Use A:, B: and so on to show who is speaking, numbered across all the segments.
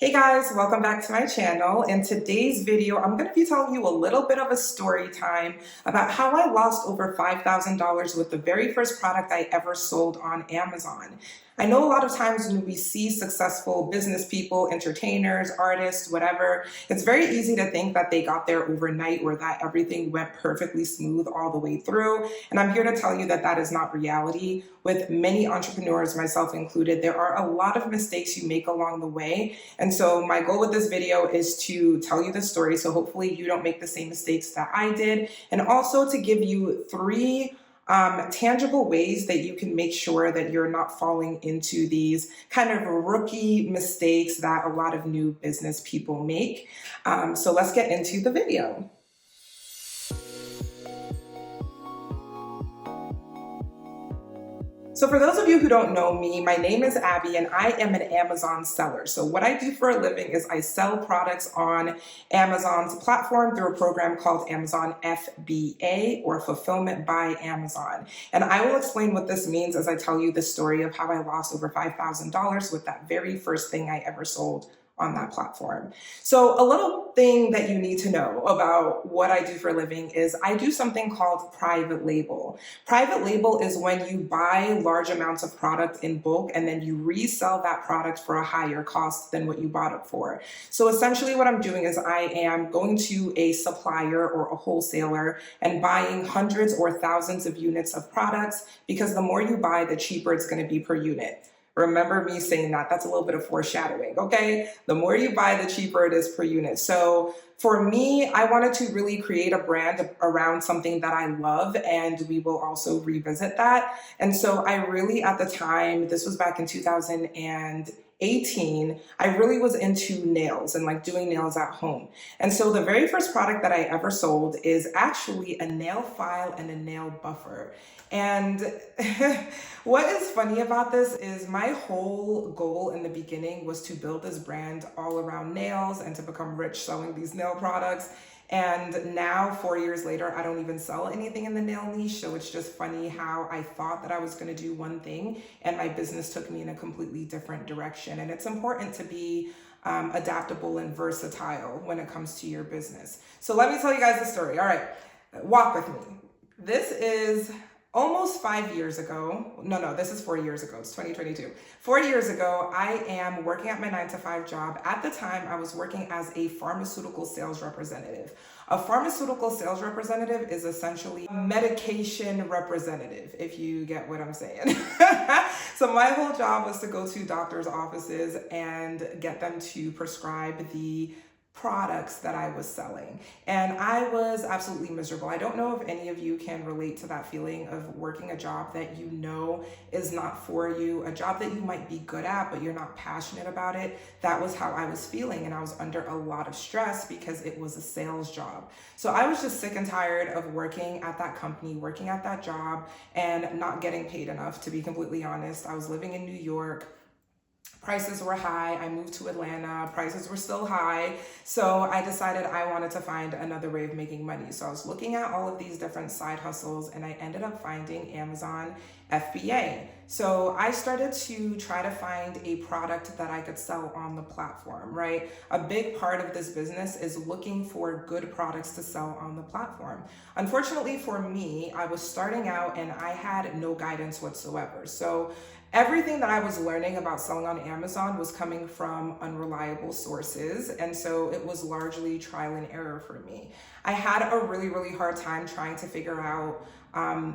A: Hey guys, welcome back to my channel. In today's video, I'm going to be telling you a little bit of a story time about how I lost over $5,000 with the very first product I ever sold on Amazon. I know a lot of times when we see successful business people, entertainers, artists, whatever, it's very easy to think that they got there overnight or that everything went perfectly smooth all the way through. And I'm here to tell you that that is not reality. With many entrepreneurs, myself included, there are a lot of mistakes you make along the way. And so my goal with this video is to tell you the story, so hopefully you don't make the same mistakes that I did, and also to give you three tangible ways that you can make sure that you're not falling into these kind of rookie mistakes that a lot of new business people make. So let's get into the video. So for those of you who don't know me, my name is Abby and I am an Amazon seller. So what I do for a living is I sell products on Amazon's platform through a program called Amazon FBA, or Fulfillment by Amazon. And I will explain what this means as I tell you the story of how I lost over $5,000 with that very first thing I ever sold on that platform. So a little thing that you need to know about what I do for a living is I do something called private label. Private label is when you buy large amounts of product in bulk and then you resell that product for a higher cost than what you bought it for. So essentially what I'm doing is I am going to a supplier or a wholesaler and buying hundreds or thousands of units of products, because the more you buy, the cheaper it's going to be per unit. Remember me saying that. That's a little bit of foreshadowing, okay? The more you buy, the cheaper it is per unit. So for me, I wanted to really create a brand around something that I love, and we will also revisit that. And so I really, at the time, this was back in 2018, I really was into nails and like doing nails at home. And so the very first product that I ever sold is actually a nail file and a nail buffer. And what is funny about this is my whole goal in the beginning was to build this brand all around nails and to become rich selling these nail products. And now, 4 years later, I don't even sell anything in the nail niche. So it's just funny how I thought that I was going to do one thing and my business took me in a completely different direction. And it's important to be adaptable and versatile when it comes to your business. So let me tell you guys the story. All right, walk with me. This is almost 5 years ago. No, this is 4 years ago. It's 2022. 4 years ago, I am working at my 9-to-5 job. At the time, I was working as a pharmaceutical sales representative. A pharmaceutical sales representative is essentially a medication representative, if you get what I'm saying. So my whole job was to go to doctors' offices and get them to prescribe the products that I was selling. And I was absolutely miserable. I don't know if any of you can relate to that feeling of working a job that you know is not for you, a job that you might be good at, but you're not passionate about it. That was how I was feeling. And I was under a lot of stress because it was a sales job. So I was just sick and tired of working at that company, working at that job, and not getting paid enough, to be completely honest. I was living in New York. Prices were high. I moved to Atlanta. Prices were still high. So I decided I wanted to find another way of making money. So I was looking at all of these different side hustles and I ended up finding Amazon FBA. So I started to try to find a product that I could sell on the platform, right? A big part of this business is looking for good products to sell on the platform. Unfortunately for me, I was starting out and I had no guidance whatsoever. So everything that I was learning about selling on Amazon was coming from unreliable sources. And so it was largely trial and error for me. I had a really, really hard time trying to figure out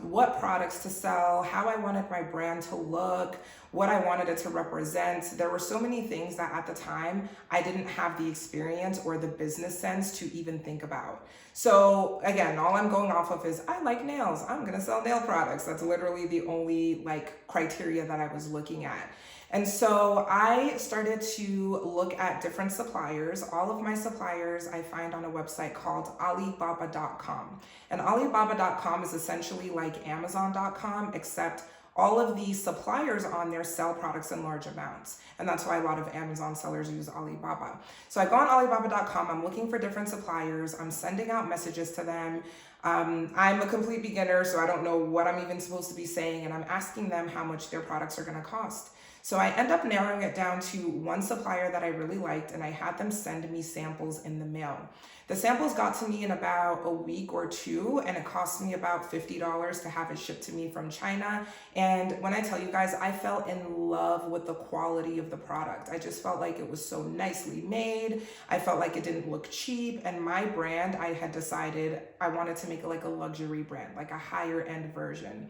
A: what products to sell, how I wanted my brand to look, what I wanted it to represent. There were so many things that at the time I didn't have the experience or the business sense to even think about. So again, all I'm going off of is I like nails. I'm gonna sell nail products. That's literally the only criteria that I was looking at. And so I started to look at different suppliers. All of my suppliers I find on a website called Alibaba.com. And Alibaba.com is essentially like Amazon.com, except all of the suppliers on there sell products in large amounts. And that's why a lot of Amazon sellers use Alibaba. So I go on Alibaba.com, I'm looking for different suppliers, I'm sending out messages to them. I'm a complete beginner, so I don't know what I'm even supposed to be saying, and I'm asking them how much their products are gonna cost. So I end up narrowing it down to one supplier that I really liked, and I had them send me samples in the mail. The samples got to me in about a week or two, and it cost me about $50 to have it shipped to me from China. And when I tell you guys, I fell in love with the quality of the product. I just felt like it was so nicely made. I felt like it didn't look cheap. And my brand, I had decided I wanted to make it like a luxury brand, like a higher end version.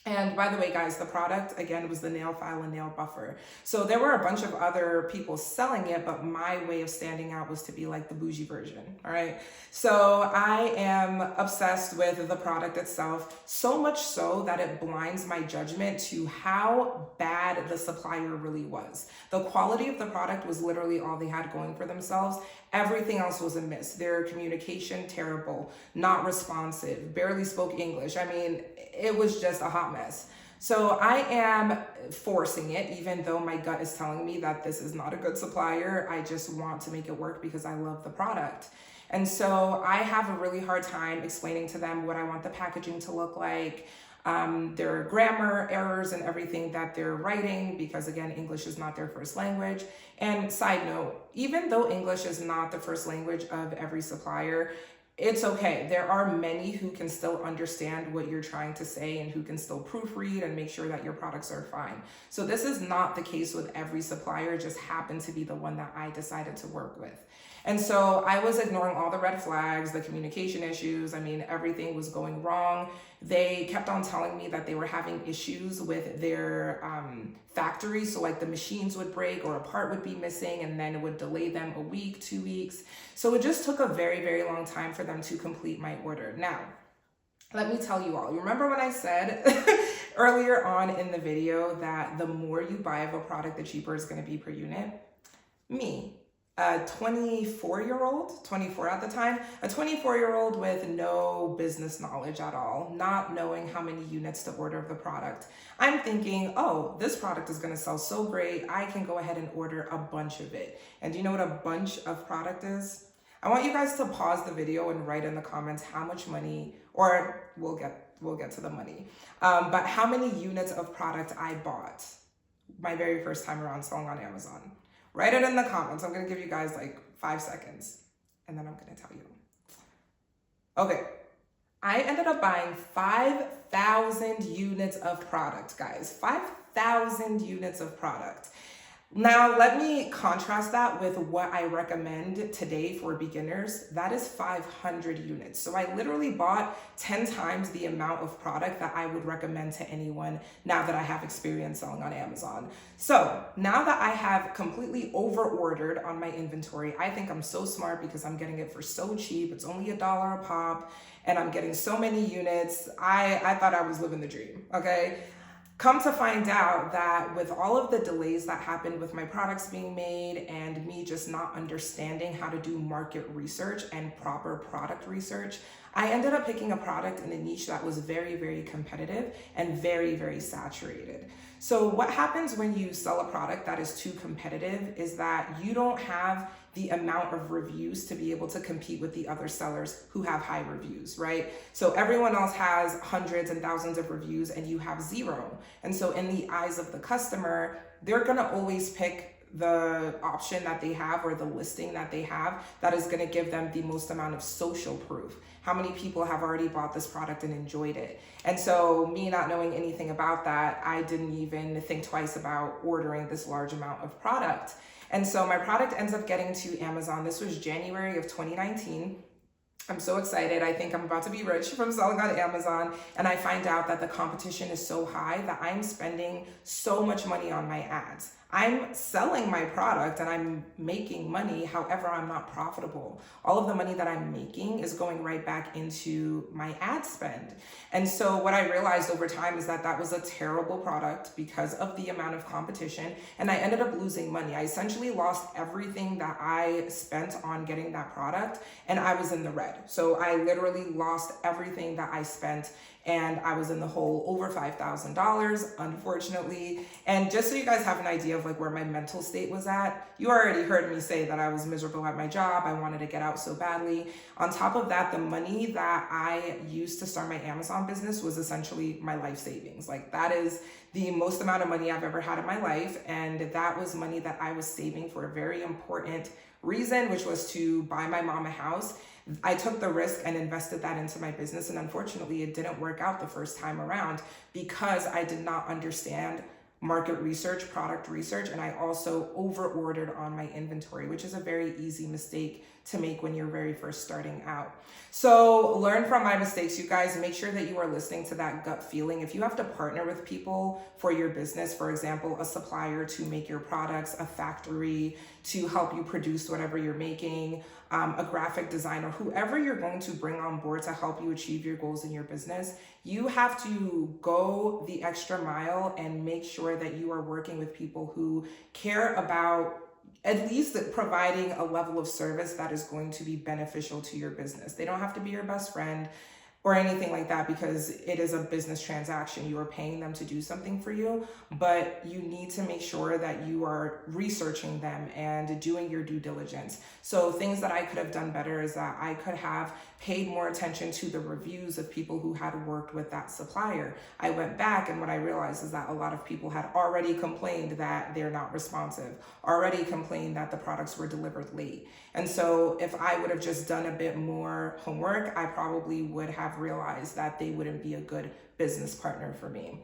A: And by the way, guys, the product, again, was the nail file and nail buffer. So there were a bunch of other people selling it, but my way of standing out was to be like the bougie version, all right? So I am obsessed with the product itself, so much so that it blinds my judgment to how bad the supplier really was. The quality of the product was literally all they had going for themselves. Everything else was amiss. Their communication, terrible, not responsive, barely spoke English. I mean, it was just a hot mess. So I am forcing it, even though my gut is telling me that this is not a good supplier. I just want to make it work because I love the product. And so I have a really hard time explaining to them what I want the packaging to look like, their grammar errors and everything that they're writing, because again, English is not their first language. And side note, even though English is not the first language of every supplier, it's okay. There are many who can still understand what you're trying to say and who can still proofread and make sure that your products are fine. So this is not the case with every supplier, just happened to be the one that I decided to work with. And so I was ignoring all the red flags, the communication issues. I mean, everything was going wrong. They kept on telling me that they were having issues with their factory. So like the machines would break or a part would be missing, and then it would delay them a week, 2 weeks. So it just took a very, very long time for them to complete my order. Now, let me tell you all, you remember when I said earlier on in the video that the more you buy of a product, the cheaper it's going to be per unit? Me, a 24-year-old, 24 at the time, a 24-year-old with no business knowledge at all, not knowing how many units to order of the product. I'm thinking, oh, this product is going to sell so great, I can go ahead and order a bunch of it. And do you know what a bunch of product is? I want you guys to pause the video and write in the comments how much money, or we'll get to the money, but how many units of product I bought my very first time around selling on Amazon. Write it in the comments. I'm going to give you guys like 5 seconds, and then I'm going to tell you. Okay, I ended up buying 5,000 units of product, guys. 5,000 units of product. Now, let me contrast that with what I recommend today for beginners. That is 500 units. So I literally bought 10 times the amount of product that I would recommend to anyone now that I have experience selling on Amazon. So now that I have completely over-ordered on my inventory, I think I'm so smart because I'm getting it for so cheap. It's only $1 a pop, and I'm getting so many units. I thought I was living the dream, okay? Come to find out that with all of the delays that happened with my products being made and me just not understanding how to do market research and proper product research, I ended up picking a product in a niche that was very, very competitive and very, very saturated. So what happens when you sell a product that is too competitive is that you don't have the amount of reviews to be able to compete with the other sellers who have high reviews, right? So everyone else has hundreds and thousands of reviews and you have 0. And so in the eyes of the customer, they're gonna always pick the option that they have or the listing that they have that is going to give them the most amount of social proof. How many people have already bought this product and enjoyed it? And so me not knowing anything about that, I didn't even think twice about ordering this large amount of product. And so my product ends up getting to Amazon. This was January of 2019. I'm so excited. I think I'm about to be rich from selling on Amazon. And I find out that the competition is so high that I'm spending so much money on my ads. I'm selling my product and I'm making money. However, I'm not profitable. All of the money that I'm making is going right back into my ad spend. And so what I realized over time is that that was a terrible product because of the amount of competition. And I ended up losing money. I essentially lost everything that I spent on getting that product, and I was in the red. So I literally lost everything that I spent, and I was in the hole over $5,000, unfortunately. And just so you guys have an idea of like where my mental state was at, you already heard me say that I was miserable at my job. I wanted to get out so badly. On top of that, the money that I used to start my Amazon business was essentially my life savings. Like that is the most amount of money I've ever had in my life. And that was money that I was saving for a very important reason, which was to buy my mom a house. I took the risk and invested that into my business. And unfortunately, it didn't work out the first time around because I did not understand market research, product research, and I also over ordered on my inventory, which is a very easy mistake to make when you're very first starting out. So learn from my mistakes, you guys. Make sure that you are listening to that gut feeling. If you have to partner with people for your business, for example, a supplier to make your products, a factory to help you produce whatever you're making, a graphic designer, whoever you're going to bring on board to help you achieve your goals in your business, you have to go the extra mile and make sure that you are working with people who care about at least providing a level of service that is going to be beneficial to your business. They don't have to be your best friend or anything like that because it is a business transaction. You are paying them to do something for you, but you need to make sure that you are researching them and doing your due diligence. So things that I could have done better is that I could have paid more attention to the reviews of people who had worked with that supplier. I went back and what I realized is that a lot of people had already complained that they're not responsive, already complained that the products were delivered late. And so if I would have just done a bit more homework, I probably would have realized that they wouldn't be a good business partner for me.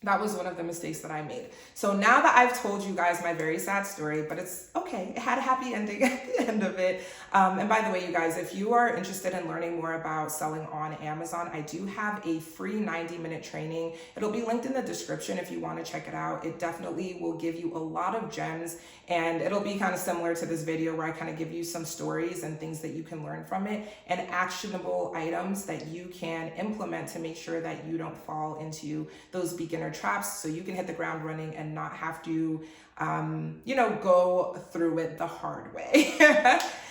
A: That was one of the mistakes that I made. So now that I've told you guys my very sad story, but it's okay. It had a happy ending at the end of it. And by the way, you guys, if you are interested in learning more about selling on Amazon, I do have a free 90-minute training. It'll be linked in the description if you want to check it out. It definitely will give you a lot of gems, and it'll be kind of similar to this video where I kind of give you some stories and things that you can learn from it and actionable items that you can implement to make sure that you don't fall into those beginner traps, so you can hit the ground running and not have to, go through it the hard way.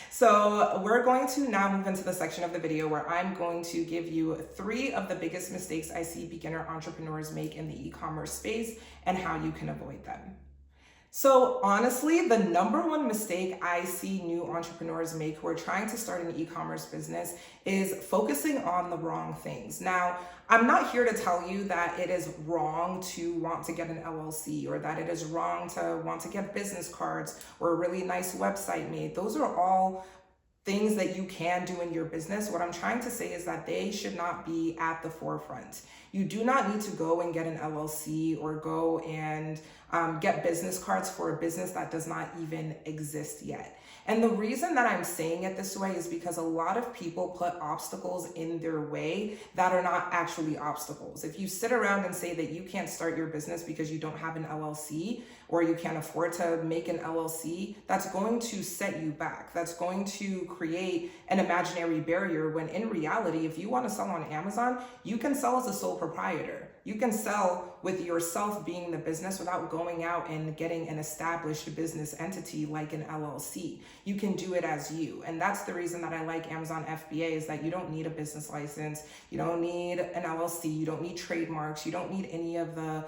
A: So we're going to now move into the section of the video where I'm going to give you 3 of the biggest mistakes I see beginner entrepreneurs make in the e-commerce space and how you can avoid them. So honestly, the number one mistake I see new entrepreneurs make who are trying to start an e-commerce business is focusing on the wrong things. Now, I'm not here to tell you that it is wrong to want to get an LLC or that it is wrong to want to get business cards or a really nice website made. Those are all things that you can do in your business. What I'm trying to say is that they should not be at the forefront. You do not need to go and get an LLC or go and get business cards for a business that does not even exist yet. And the reason that I'm saying it this way is because a lot of people put obstacles in their way that are not actually obstacles. If you sit around and say that you can't start your business because you don't have an LLC or you can't afford to make an LLC, that's going to set you back. That's going to create an imaginary barrier when in reality, if you want to sell on Amazon, you can sell as a sole proprietor. You can sell with yourself being the business without going out and getting an established business entity like an LLC. You can do it as you. And that's the reason that I like Amazon FBA is that you don't need a business license. You don't need an LLC. You don't need trademarks. You don't need any of the,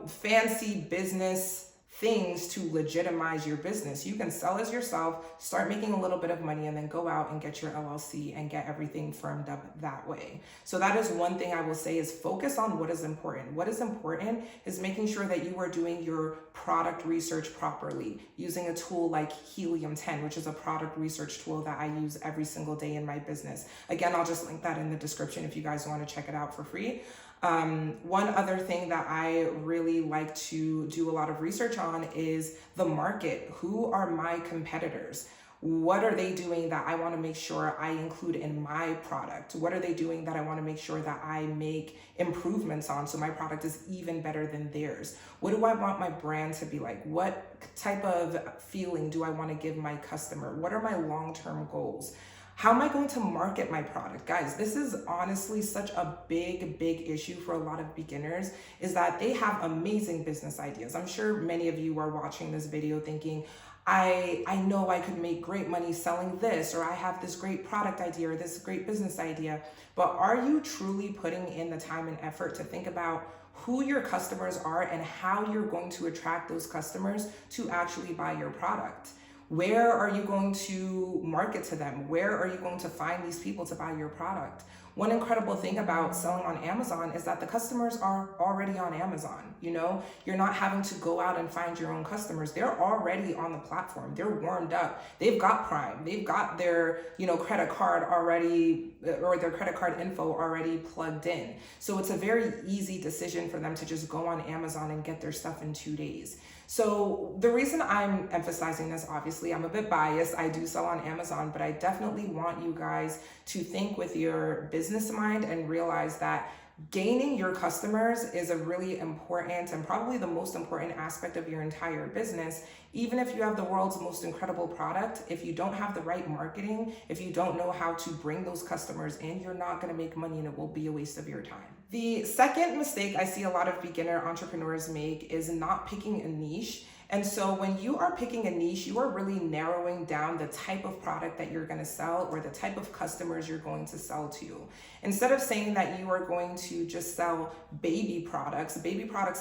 A: fancy business things to legitimize your business. You can sell as yourself, start making a little bit of money, and then go out and get your LLC and get everything firmed up that way. So that is one thing I will say is focus on what is important. What is important is making sure that you are doing your product research properly, using a tool like Helium 10, which is a product research tool that I use every single day in my business. Again, I'll just link that in the description if you guys want to check it out for free. One other thing that I really like to do a lot of research on is the market. Who are my competitors? What are they doing that I want to make sure I include in my product? What are they doing that I want to make sure that I make improvements on so my product is even better than theirs? What do I want my brand to be like? What type of feeling do I want to give my customer? What are my long-term goals? How am I going to market my product? Guys, this is honestly such a big issue for a lot of beginners is that they have amazing business ideas. I'm sure many of you are watching this video thinking, I know I could make great money selling this, or I have this great product idea or this great business idea, but are you truly putting in the time and effort to think about who your customers are and how you're going to attract those customers to actually buy your product? Where are you going to market to them? Where are you going to find these people to buy your product? One incredible thing about selling on Amazon is that the customers are already on Amazon. You know, you're not having to go out and find your own customers. They're already on the platform. They're warmed up. They've got Prime. They've got their, you know, credit card already, or their credit card info already plugged in. So it's a very easy decision for them to just go on Amazon and get their stuff in 2 days. So the reason I'm emphasizing this, obviously, I'm a bit biased. I do sell on Amazon, but I definitely want you guys to think with your business mind and realize that gaining your customers is a really important and probably the most important aspect of your entire business. Even if you have the world's most incredible product, if you don't have the right marketing, if you don't know how to bring those customers in, you're not going to make money and it will be a waste of your time. The second mistake I see a lot of beginner entrepreneurs make is not picking a niche. And so when you are picking a niche, you are really narrowing down the type of product that you're going to sell or the type of customers you're going to sell to. Instead of saying that you are going to just sell baby products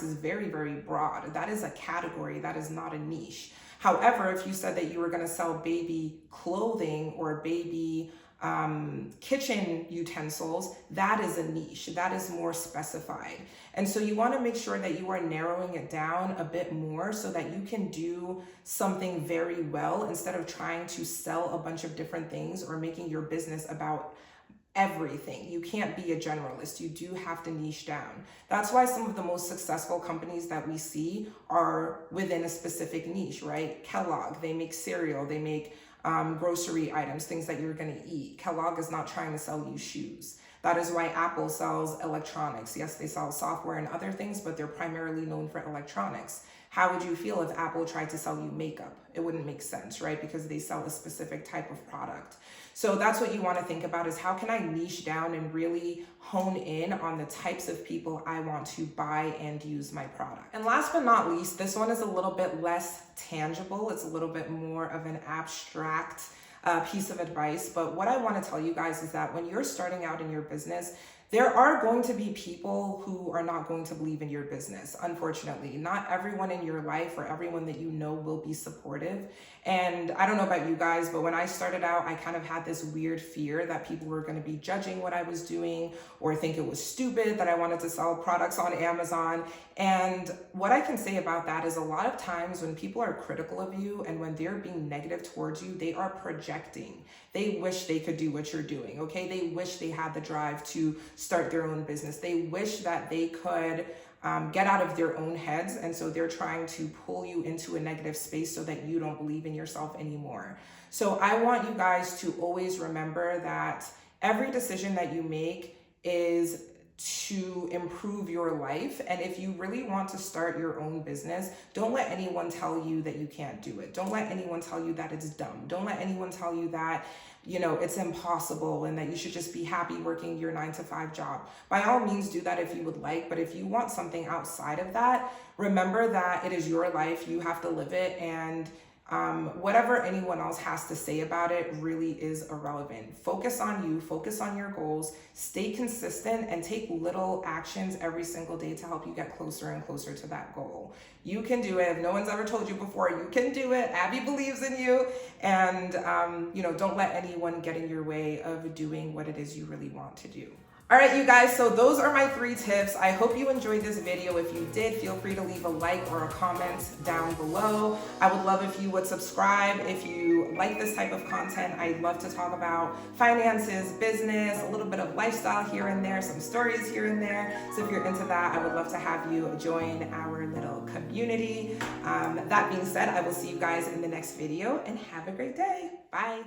A: is very, very broad. That is a category, that is not a niche. However, if you said that you were going to sell baby clothing or baby kitchen utensils, that is a niche, that is more specified. And so you want to make sure that you are narrowing it down a bit more so that you can do something very well instead of trying to sell a bunch of different things or making your business about everything. You can't be a generalist. You do have to niche down. That's why some of the most successful companies that we see are within a specific niche, right? Kellogg, they make cereal, they make grocery items, things that you're going to eat. Kellogg is not trying to sell you shoes. That is why Apple sells electronics. Yes, they sell software and other things, but they're primarily known for electronics. How would you feel if Apple tried to sell you makeup? It wouldn't make sense, right? Because they sell a specific type of product. So that's what you want to think about, is how can I niche down and really hone in on the types of people I want to buy and use my product. And last but not least, this one is a little bit less tangible. It's a little bit more of an abstract piece of advice. But what I want to tell you guys is that when you're starting out in your business, there are going to be people who are not going to believe in your business. Unfortunately, not everyone in your life or everyone that you know will be supportive. And I don't know about you guys, but when I started out, I kind of had this weird fear that people were going to be judging what I was doing or think it was stupid that I wanted to sell products on Amazon. And what I can say about that is a lot of times when people are critical of you and when they're being negative towards you, they are projecting. They wish they could do what you're doing, okay? They wish they had the drive to start their own business. They wish that they could get out of their own heads. And so they're trying to pull you into a negative space so that you don't believe in yourself anymore. So I want you guys to always remember that every decision that you make is to improve your life. And if you really want to start your own business, don't let anyone tell you that you can't do it. Don't let anyone tell you that it's dumb. Don't let anyone tell you that, you know, it's impossible and that you should just be happy working your 9-to-5 job. By all means, do that if you would like. But if you want something outside of that, remember that it is your life. You have to live it. And whatever anyone else has to say about it really is irrelevant. Focus on you, focus on your goals, stay consistent, and take little actions every single day to help you get closer and closer to that goal. You can do it. If no one's ever told you before, you can do it. Abby believes in you. And, don't let anyone get in your way of doing what it is you really want to do. All right, you guys, so those are my 3 tips. I hope you enjoyed this video. If you did, feel free to leave a like or a comment down below. I would love if you would subscribe. If you like this type of content, I'd love to talk about finances, business, a little bit of lifestyle here and there, some stories here and there. So if you're into that, I would love to have you join our little community. That being said, I will see you guys in the next video and have a great day. Bye.